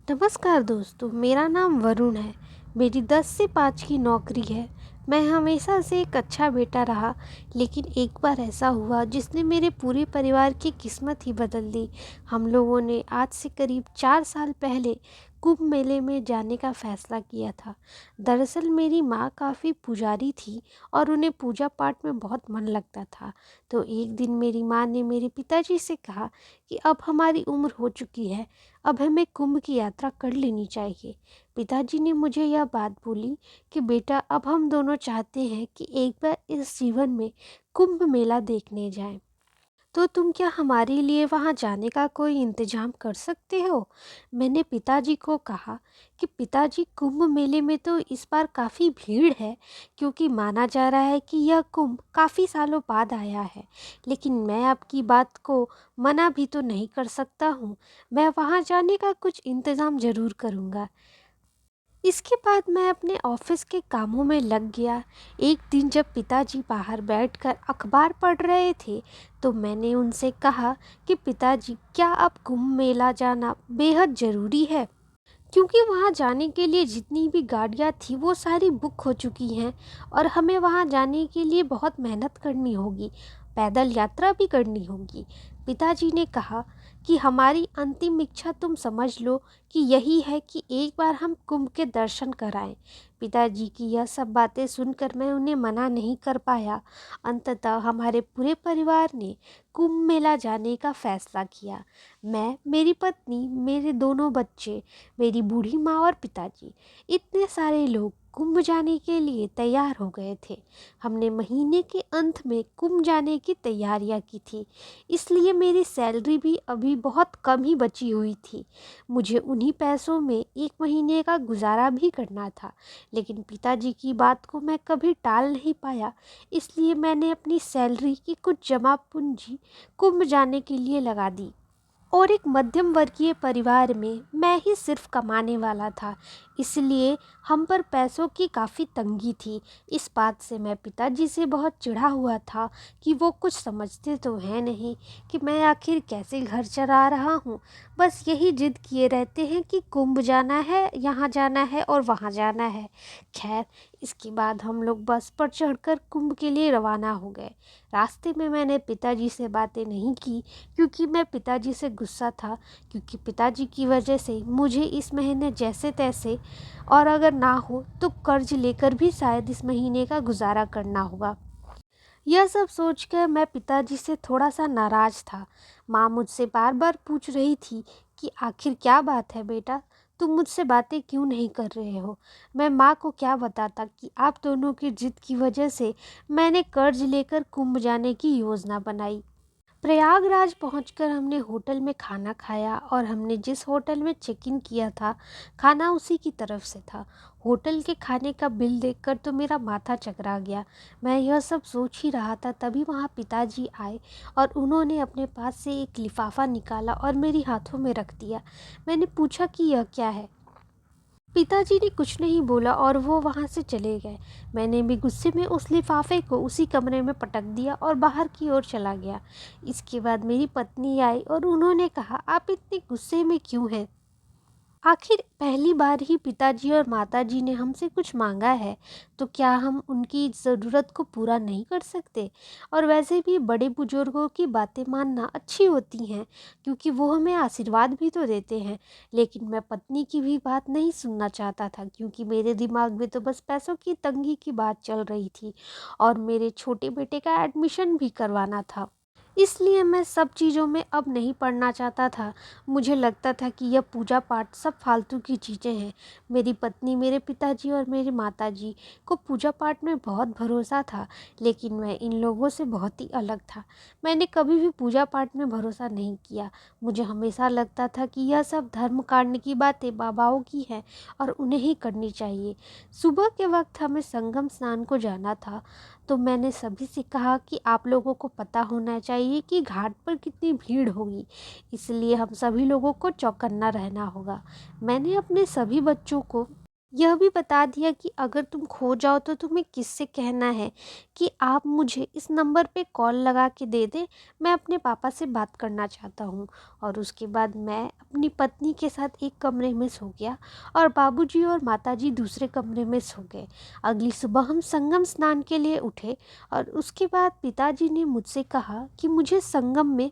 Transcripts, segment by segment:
नमस्कार दोस्तों, मेरा नाम वरुण है। मेरी 10 से 5 की नौकरी है। मैं हमेशा से एक अच्छा बेटा रहा, लेकिन एक बार ऐसा हुआ जिसने मेरे पूरे परिवार की किस्मत ही बदल दी। हम लोगों ने आज से करीब 4 साल पहले कुंभ मेले में जाने का फैसला किया था। दरअसल मेरी माँ काफ़ी पुजारी थी और उन्हें पूजा पाठ में बहुत मन लगता था। तो एक दिन मेरी माँ ने मेरे पिताजी से कहा कि अब हमारी उम्र हो चुकी है, अब हमें कुंभ की यात्रा कर लेनी चाहिए। पिताजी ने मुझे यह बात बोली कि बेटा, अब हम दोनों चाहते हैं कि एक बार इस जीवन में कुंभ मेला देखने जाएं। तो तुम क्या हमारे लिए वहां जाने का कोई इंतजाम कर सकते हो? मैंने पिताजी को कहा कि पिताजी, कुंभ मेले में तो इस बार काफ़ी भीड़ है, क्योंकि माना जा रहा है कि यह कुंभ काफ़ी सालों बाद आया है। लेकिन मैं आपकी बात को मना भी तो नहीं कर सकता हूँ। मैं वहाँ जाने का कुछ इंतज़ाम ज़रूर करूँगा। इसके बाद मैं अपने ऑफिस के कामों में लग गया। एक दिन जब पिताजी बाहर बैठकर अखबार पढ़ रहे थे, तो मैंने उनसे कहा कि पिताजी, क्या अब कुंभ मेला जाना बेहद ज़रूरी है? क्योंकि वहाँ जाने के लिए जितनी भी गाड़ियाँ थी वो सारी बुक हो चुकी हैं, और हमें वहाँ जाने के लिए बहुत मेहनत करनी होगी, पैदल यात्रा भी करनी होगी। पिताजी ने कहा कि हमारी अंतिम इच्छा तुम समझ लो कि यही है कि एक बार हम कुंभ के दर्शन कराएं। पिताजी की यह सब बातें सुनकर मैं उन्हें मना नहीं कर पाया। अंततः हमारे पूरे परिवार ने कुंभ मेला जाने का फैसला किया। मैं, मेरी पत्नी, मेरे दोनों बच्चे, मेरी बूढ़ी माँ और पिताजी, इतने सारे लोग कुंभ जाने के लिए तैयार हो गए थे। हमने महीने के अंत में कुंभ जाने की तैयारियां की थी, इसलिए मेरी सैलरी भी अभी बहुत कम ही बची हुई थी। मुझे उन्हीं पैसों में एक महीने का गुजारा भी करना था, लेकिन पिताजी की बात को मैं कभी टाल नहीं पाया। इसलिए मैंने अपनी सैलरी की कुछ जमा पूंजी कुंभ जाने के लिए लगा दी, और एक मध्यम वर्गीय परिवार में मैं ही सिर्फ कमाने वाला था, इसलिए हम पर पैसों की काफ़ी तंगी थी। इस बात से मैं पिताजी से बहुत चिढ़ा हुआ था कि वो कुछ समझते तो हैं नहीं कि मैं आखिर कैसे घर चला रहा हूँ। बस यही जिद किए रहते हैं कि कुंभ जाना है, यहाँ जाना है और वहाँ जाना है। खैर, इसके बाद हम लोग बस पर चढ़कर कुंभ के लिए रवाना हो गए। रास्ते में मैंने पिताजी से बातें नहीं की, क्योंकि मैं पिताजी से गुस्सा था, क्योंकि पिताजी की वजह से मुझे इस महीने जैसे तैसे, और अगर ना हो तो कर्ज लेकर भी शायद इस महीने का गुजारा करना होगा। यह सब सोचकर मैं पिताजी से थोड़ा सा नाराज था। माँ मुझसे बार बार पूछ रही थी कि आखिर क्या बात है बेटा, तुम मुझसे बातें क्यों नहीं कर रहे हो? मैं माँ को क्या बताता कि आप दोनों की जिद की वजह से मैंने कर्ज लेकर कुंभ जाने की योजना बनाई। प्रयागराज पहुंचकर हमने होटल में खाना खाया, और हमने जिस होटल में चेक इन किया था, खाना उसी की तरफ से था। होटल के खाने का बिल देखकर तो मेरा माथा चकरा गया। मैं यह सब सोच ही रहा था, तभी वहाँ पिताजी आए और उन्होंने अपने पास से एक लिफाफा निकाला और मेरे हाथों में रख दिया। मैंने पूछा कि यह क्या है? पिताजी ने कुछ नहीं बोला और वो वहाँ से चले गए। मैंने भी गुस्से में उस लिफाफे को उसी कमरे में पटक दिया और बाहर की ओर चला गया। इसके बाद मेरी पत्नी आई और उन्होंने कहा, आप इतने गुस्से में क्यों हैं? आखिर पहली बार ही पिताजी और माताजी ने हमसे कुछ मांगा है, तो क्या हम उनकी ज़रूरत को पूरा नहीं कर सकते? और वैसे भी बड़े बुजुर्गों की बातें मानना अच्छी होती हैं, क्योंकि वो हमें आशीर्वाद भी तो देते हैं। लेकिन मैं पत्नी की भी बात नहीं सुनना चाहता था, क्योंकि मेरे दिमाग में तो बस पैसों की तंगी की बात चल रही थी, और मेरे छोटे बेटे का एडमिशन भी करवाना था। इसलिए मैं सब चीज़ों में अब नहीं पड़ना चाहता था। मुझे लगता था कि यह पूजा पाठ सब फालतू की चीज़ें हैं। मेरी पत्नी, मेरे पिताजी और मेरी माताजी को पूजा पाठ में बहुत भरोसा था, लेकिन मैं इन लोगों से बहुत ही अलग था। मैंने कभी भी पूजा पाठ में भरोसा नहीं किया। मुझे हमेशा लगता था कि यह सब धर्म कांड की बातें बाबाओं की हैं और उन्हें ही करनी चाहिए। सुबह के वक्त हमें संगम स्नान को जाना था, तो मैंने सभी से कहा कि आप लोगों को पता होना चाहिए कि घाट पर कितनी भीड़ होगी, इसलिए हम सभी लोगों को चौकन्ना रहना होगा। मैंने अपने सभी बच्चों को यह भी बता दिया कि अगर तुम खो जाओ तो तुम्हें किससे कहना है कि आप मुझे इस नंबर पे कॉल लगा के दे दें, मैं अपने पापा से बात करना चाहता हूँ। और उसके बाद मैं अपनी पत्नी के साथ एक कमरे में सो गया और बाबूजी और माताजी दूसरे कमरे में सो गए। अगली सुबह हम संगम स्नान के लिए उठे और उसके बाद पिताजी ने मुझसे कहा कि मुझे संगम में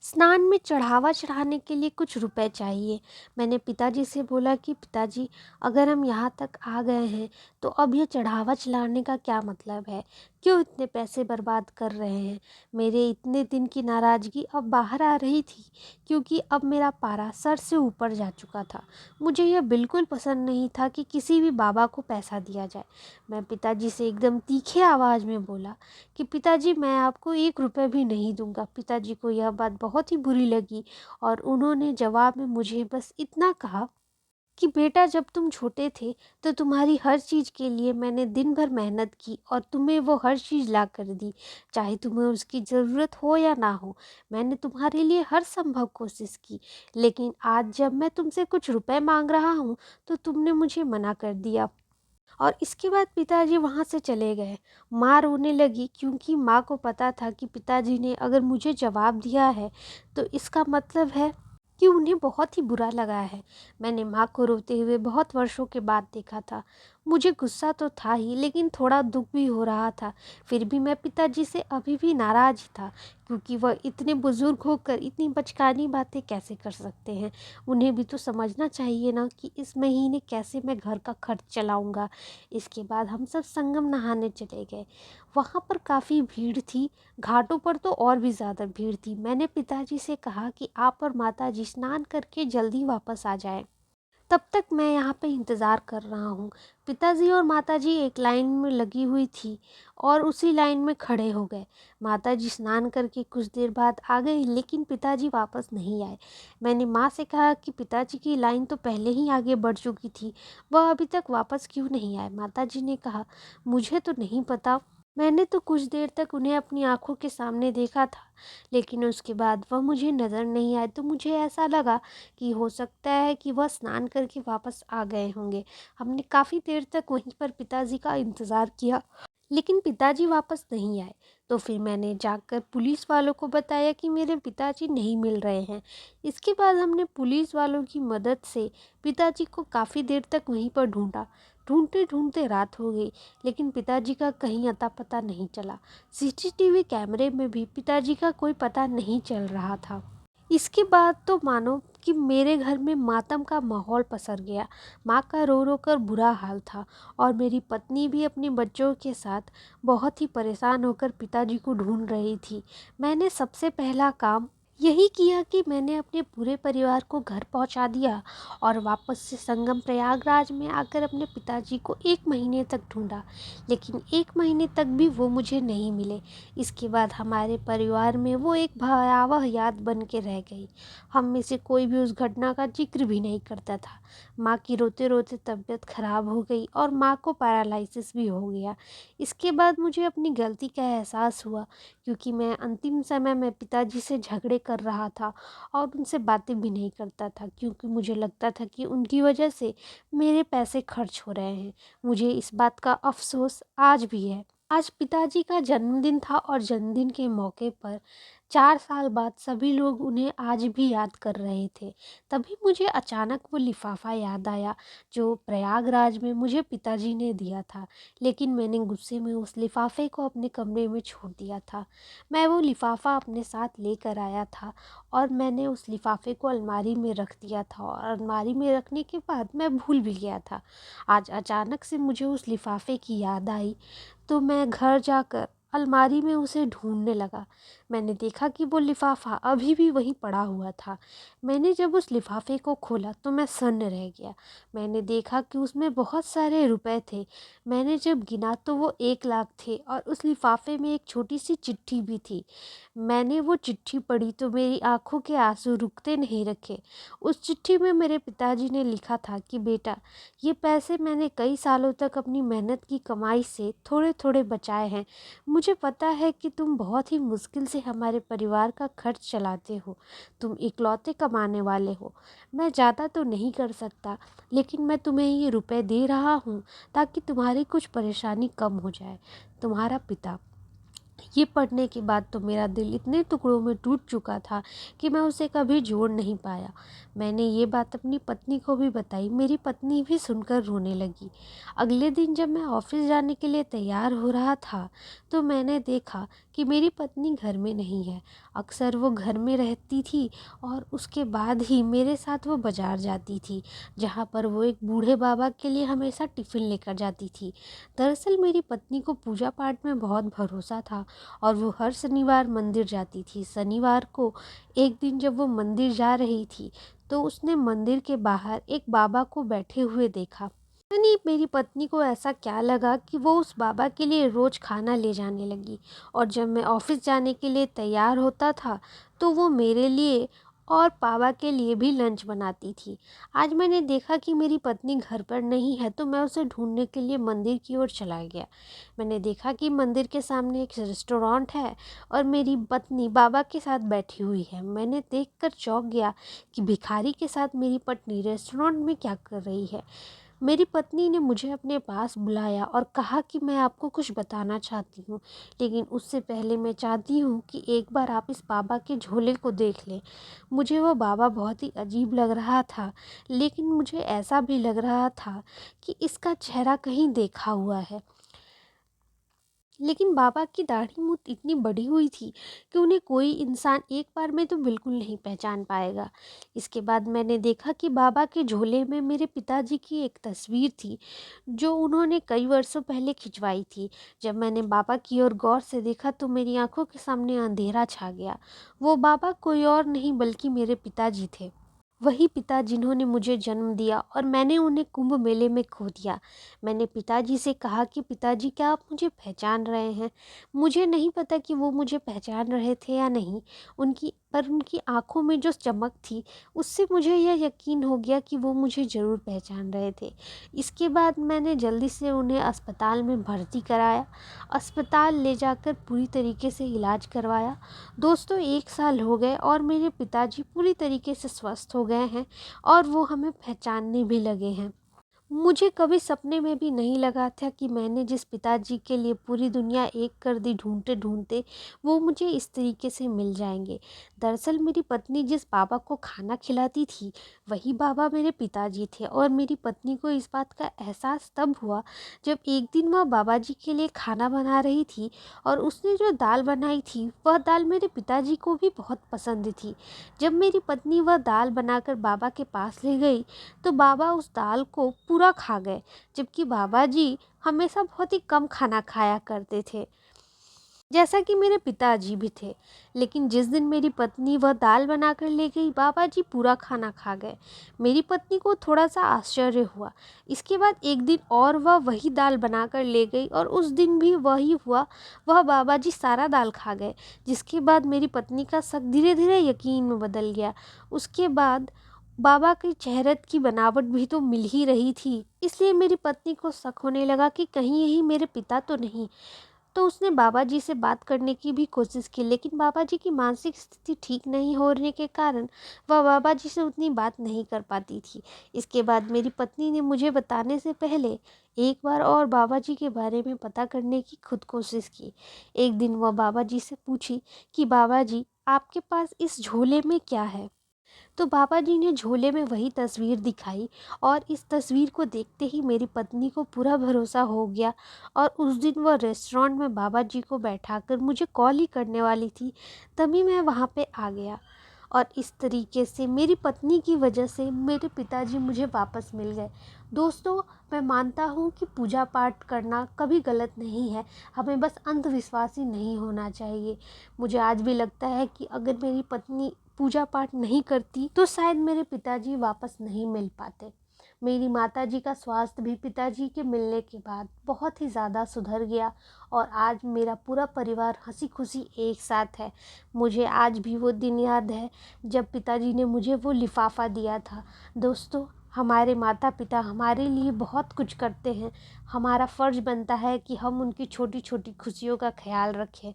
स्नान में चढ़ावा चढ़ाने के लिए कुछ रुपए चाहिए। मैंने पिताजी से बोला कि पिताजी, अगर हम यहाँ तक आ गए हैं तो अब ये चढ़ावा चढ़ाने का क्या मतलब है? क्यों इतने पैसे बर्बाद कर रहे हैं? मेरे इतने दिन की नाराज़गी अब बाहर आ रही थी क्योंकि अब मेरा पारा सर से ऊपर जा चुका था। मुझे यह बिल्कुल पसंद नहीं था कि किसी भी बाबा को पैसा दिया जाए। मैं पिताजी से एकदम तीखे आवाज़ में बोला कि पिताजी, मैं आपको 1 रुपये भी नहीं दूंगा। पिताजी को यह बात बहुत ही बुरी लगी और उन्होंने जवाब में मुझे बस इतना कहा कि बेटा, जब तुम छोटे थे तो तुम्हारी हर चीज़ के लिए मैंने दिन भर मेहनत की और तुम्हें वो हर चीज़ ला कर दी, चाहे तुम्हें उसकी ज़रूरत हो या ना हो। मैंने तुम्हारे लिए हर संभव कोशिश की, लेकिन आज जब मैं तुमसे कुछ रुपए मांग रहा हूँ तो तुमने मुझे मना कर दिया। और इसके बाद पिताजी वहाँ से चले गए। माँ रोने लगी क्योंकि माँ को पता था कि पिताजी ने अगर मुझे जवाब दिया है तो इसका मतलब है कि उन्हें बहुत ही बुरा लगा है। मैंने माँ को रोते हुए बहुत वर्षों के बाद देखा था। मुझे गुस्सा तो था ही, लेकिन थोड़ा दुख भी हो रहा था। फिर भी मैं पिताजी से अभी भी नाराज़ ही था क्योंकि वह इतने बुजुर्ग होकर इतनी बचकानी बातें कैसे कर सकते हैं। उन्हें भी तो समझना चाहिए ना कि इस महीने कैसे मैं घर का खर्च चलाऊंगा। इसके बाद हम सब संगम नहाने चले गए। वहाँ पर काफ़ी भीड़ थी, घाटों पर तो और भी ज़्यादा भीड़ थी। मैंने पिताजी से कहा कि आप और माताजी स्नान करके जल्दी वापस आ जाएं, तब तक मैं यहाँ पे इंतज़ार कर रहा हूँ। पिताजी और माताजी एक लाइन में लगी हुई थी और उसी लाइन में खड़े हो गए। माताजी स्नान करके कुछ देर बाद आ गई, लेकिन पिताजी वापस नहीं आए। मैंने माँ से कहा कि पिताजी की लाइन तो पहले ही आगे बढ़ चुकी थी, वह अभी तक वापस क्यों नहीं आए? माताजी ने कहा, मुझे तो नहीं पता। मैंने तो कुछ देर तक उन्हें अपनी आंखों के सामने देखा था, लेकिन उसके बाद वह मुझे नज़र नहीं आए। तो मुझे ऐसा लगा कि हो सकता है कि वह स्नान करके वापस आ गए होंगे। हमने काफ़ी देर तक वहीं पर पिताजी का इंतज़ार किया, लेकिन पिताजी वापस नहीं आए। तो फिर मैंने जाकर पुलिस वालों को बताया कि मेरे पिताजी नहीं मिल रहे हैं। इसके बाद हमने पुलिस वालों की मदद से पिताजी को काफ़ी देर तक वहीं पर ढूंढा। ढूंढते ढूंढते रात हो गई, लेकिन पिताजी का कहीं अता पता नहीं चला। सीसीटीवी कैमरे में भी पिताजी का कोई पता नहीं चल रहा था। इसके बाद तो मानो कि मेरे घर में मातम का माहौल पसर गया। माँ का रो रो कर बुरा हाल था और मेरी पत्नी भी अपने बच्चों के साथ बहुत ही परेशान होकर पिताजी को ढूंढ रही थी। मैंने सबसे पहला काम यही किया कि मैंने अपने पूरे परिवार को घर पहुंचा दिया और वापस से संगम प्रयागराज में आकर अपने पिताजी को 1 महीने तक ढूंढा, लेकिन 1 महीने तक भी वो मुझे नहीं मिले। इसके बाद हमारे परिवार में वो एक भयावह याद बन के रह गई। हम में से कोई भी उस घटना का जिक्र भी नहीं करता था। माँ की रोते रोते तबीयत खराब हो गई और माँ को पैरालिसिस भी हो गया। इसके बाद मुझे अपनी गलती का एहसास हुआ क्योंकि मैं अंतिम समय में पिताजी से झगड़े कर रहा था और उनसे बातें भी नहीं करता था, क्योंकि मुझे लगता था कि उनकी वजह से मेरे पैसे खर्च हो रहे हैं। मुझे इस बात का अफसोस आज भी है। आज पिताजी का जन्मदिन था और जन्मदिन के मौके पर 4 साल बाद सभी लोग उन्हें आज भी याद कर रहे थे। तभी मुझे अचानक वो लिफाफा याद आया जो प्रयागराज में मुझे पिताजी ने दिया था, लेकिन मैंने गुस्से में उस लिफाफे को अपने कमरे में छोड़ दिया था। मैं वो लिफाफा अपने साथ लेकर आया था और मैंने उस लिफाफे को अलमारी में रख दिया था और अलमारी में रखने के बाद मैं भूल भी गया था। आज अचानक से मुझे उस लिफाफे की याद आई तो मैं घर जाकर अलमारी में उसे ढूंढने लगा। मैंने देखा कि वो लिफाफा अभी भी वहीं पड़ा हुआ था। मैंने जब उस लिफाफे को खोला तो मैं सन्न रह गया। मैंने देखा कि उसमें बहुत सारे रुपए थे। मैंने जब गिना तो वो 1 लाख थे और उस लिफाफे में एक छोटी सी चिट्ठी भी थी। मैंने वो चिट्ठी पढ़ी तो मेरी आंखों के आंसू रुकते नहीं रखे। उस चिट्ठी में मेरे पिताजी ने लिखा था कि बेटा, ये पैसे मैंने कई सालों तक अपनी मेहनत की कमाई से थोड़े थोड़े बचाए हैं। मुझे पता है कि तुम बहुत ही मुश्किल से हमारे परिवार का खर्च चलाते हो। तुम इकलौते कमाने वाले हो। मैं ज़्यादा तो नहीं कर सकता, लेकिन मैं तुम्हें ये रुपए दे रहा हूँ ताकि तुम्हारी कुछ परेशानी कम हो जाए। तुम्हारा पिता। ये पढ़ने के बाद तो मेरा दिल इतने टुकड़ों में टूट चुका था कि मैं उसे कभी जोड़ नहीं पाया। मैंने ये बात अपनी पत्नी को भी बताई। मेरी पत्नी भी सुनकर रोने लगी। अगले दिन जब मैं ऑफिस जाने के लिए तैयार हो रहा था तो मैंने देखा कि मेरी पत्नी घर में नहीं है। अक्सर वो घर में रहती थी और उसके बाद ही मेरे साथ वो बाजार जाती थी, जहाँ पर वो एक बूढ़े बाबा के लिए हमेशा टिफ़िन लेकर जाती थी। दरअसल मेरी पत्नी को पूजा पाठ में बहुत भरोसा था और वो हर शनिवार मंदिर जाती थी। शनिवार को एक दिन जब वो मंदिर जा रही थी तो उसने मंदिर के बाहर एक बाबा को बैठे हुए देखा। पता नहीं मेरी पत्नी को ऐसा क्या लगा कि वो उस बाबा के लिए रोज खाना ले जाने लगी, और जब मैं ऑफिस जाने के लिए तैयार होता था तो वो मेरे लिए और पापा के लिए भी लंच बनाती थी। आज मैंने देखा कि मेरी पत्नी घर पर नहीं है तो मैं उसे ढूंढने के लिए मंदिर की ओर चला गया। मैंने देखा कि मंदिर के सामने एक रेस्टोरेंट है और मेरी पत्नी बाबा के साथ बैठी हुई है। मैंने देखकर चौंक गया कि भिखारी के साथ मेरी पत्नी रेस्टोरेंट में क्या कर रही है। मेरी पत्नी ने मुझे अपने पास बुलाया और कहा कि मैं आपको कुछ बताना चाहती हूँ, लेकिन उससे पहले मैं चाहती हूँ कि एक बार आप इस बाबा के झोले को देख लें। मुझे वो बाबा बहुत ही अजीब लग रहा था, लेकिन मुझे ऐसा भी लग रहा था कि इसका चेहरा कहीं देखा हुआ है। लेकिन बाबा की दाढ़ी मूंछ इतनी बड़ी हुई थी कि उन्हें कोई इंसान एक बार में तो बिल्कुल नहीं पहचान पाएगा। इसके बाद मैंने देखा कि बाबा के झोले में मेरे पिताजी की एक तस्वीर थी, जो उन्होंने कई वर्षों पहले खिंचवाई थी। जब मैंने बाबा की ओर गौर से देखा तो मेरी आंखों के सामने अंधेरा छा गया। वो बाबा कोई और नहीं बल्कि मेरे पिताजी थे। वही पिता जिन्होंने मुझे जन्म दिया और मैंने उन्हें कुंभ मेले में खो दिया। मैंने पिताजी से कहा कि पिताजी, क्या आप मुझे पहचान रहे हैं? मुझे नहीं पता कि वो मुझे पहचान रहे थे या नहीं। उनकी आंखों में जो चमक थी उससे मुझे यह यकीन हो गया कि वो मुझे ज़रूर पहचान रहे थे। इसके बाद मैंने जल्दी से उन्हें अस्पताल में भर्ती कराया। अस्पताल ले जाकर पूरी तरीके से इलाज करवाया। दोस्तों, 1 साल हो गए और मेरे पिताजी पूरी तरीके से स्वस्थ हो गए हैं और वो हमें पहचानने भी लगे हैं। मुझे कभी सपने में भी नहीं लगा था कि मैंने जिस पिताजी के लिए पूरी दुनिया एक कर दी ढूंढते ढूंढते, वो मुझे इस तरीके से मिल जाएंगे। दरअसल मेरी पत्नी जिस बाबा को खाना खिलाती थी वही बाबा मेरे पिताजी थे, और मेरी पत्नी को इस बात का एहसास तब हुआ जब एक दिन वह बाबा जी के लिए खाना बना रही थी और उसने जो दाल बनाई थी वह दाल मेरे पिताजी को भी बहुत पसंद थी। जब मेरी पत्नी वह दाल बनाकर बाबा के पास ले गई तो बाबा उस दाल को पूरा खा गए, जबकि बाबा जी हमेशा बहुत ही कम खाना खाया करते थे, जैसा कि मेरे पिताजी भी थे। लेकिन जिस दिन मेरी पत्नी वह दाल बनाकर ले गई, बाबा जी पूरा खाना खा गए। मेरी पत्नी को थोड़ा सा आश्चर्य हुआ। इसके बाद एक दिन और वह वही दाल बनाकर ले गई और उस दिन भी वही हुआ, वह बाबा जी सारा दाल खा गए। जिसके बाद मेरी पत्नी का शक धीरे धीरे यकीन में बदल गया। उसके बाद बाबा की चेहरे की बनावट भी तो मिल ही रही थी, इसलिए मेरी पत्नी को शक होने लगा कि कहीं यही मेरे पिता तो नहीं। तो उसने बाबा जी से बात करने की भी कोशिश की, लेकिन बाबा जी की मानसिक स्थिति ठीक नहीं होने के कारण वह बाबा जी से उतनी बात नहीं कर पाती थी। इसके बाद मेरी पत्नी ने मुझे बताने से पहले एक बार और बाबा जी के बारे में पता करने की खुद कोशिश की। एक दिन वह बाबा जी से पूछी कि बाबा जी, आपके पास इस झोले में क्या है? तो बाबा जी ने झोले में वही तस्वीर दिखाई, और इस तस्वीर को देखते ही मेरी पत्नी को पूरा भरोसा हो गया। और उस दिन वह रेस्टोरेंट में बाबा जी को बैठाकर मुझे कॉल ही करने वाली थी, तभी मैं वहाँ पे आ गया। और इस तरीके से मेरी पत्नी की वजह से मेरे पिताजी मुझे वापस मिल गए। दोस्तों, मैं मानता हूँ कि पूजा पाठ करना कभी गलत नहीं है, हमें बस अंधविश्वासी नहीं होना चाहिए। मुझे आज भी लगता है कि अगर मेरी पत्नी पूजा पाठ नहीं करती तो शायद मेरे पिताजी वापस नहीं मिल पाते। मेरी माताजी का स्वास्थ्य भी पिताजी के मिलने के बाद बहुत ही ज़्यादा सुधर गया और आज मेरा पूरा परिवार हंसी खुशी एक साथ है। मुझे आज भी वो दिन याद है जब पिताजी ने मुझे वो लिफाफा दिया था। दोस्तों, हमारे माता पिता हमारे लिए बहुत कुछ करते हैं, हमारा फ़र्ज़ बनता है कि हम उनकी छोटी छोटी खुशियों का ख्याल रखें।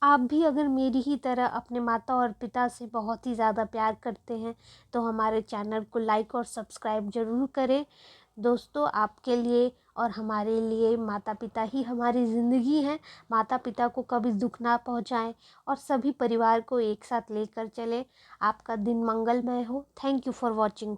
आप भी अगर मेरी ही तरह अपने माता और पिता से बहुत ही ज़्यादा प्यार करते हैं तो हमारे चैनल को लाइक और सब्सक्राइब ज़रूर करें। दोस्तों, आपके लिए और हमारे लिए माता पिता ही हमारी ज़िंदगी हैं। माता पिता को कभी दुख ना पहुंचाएं और सभी परिवार को एक साथ लेकर चलें। आपका दिन मंगलमय हो। Thank you for watching.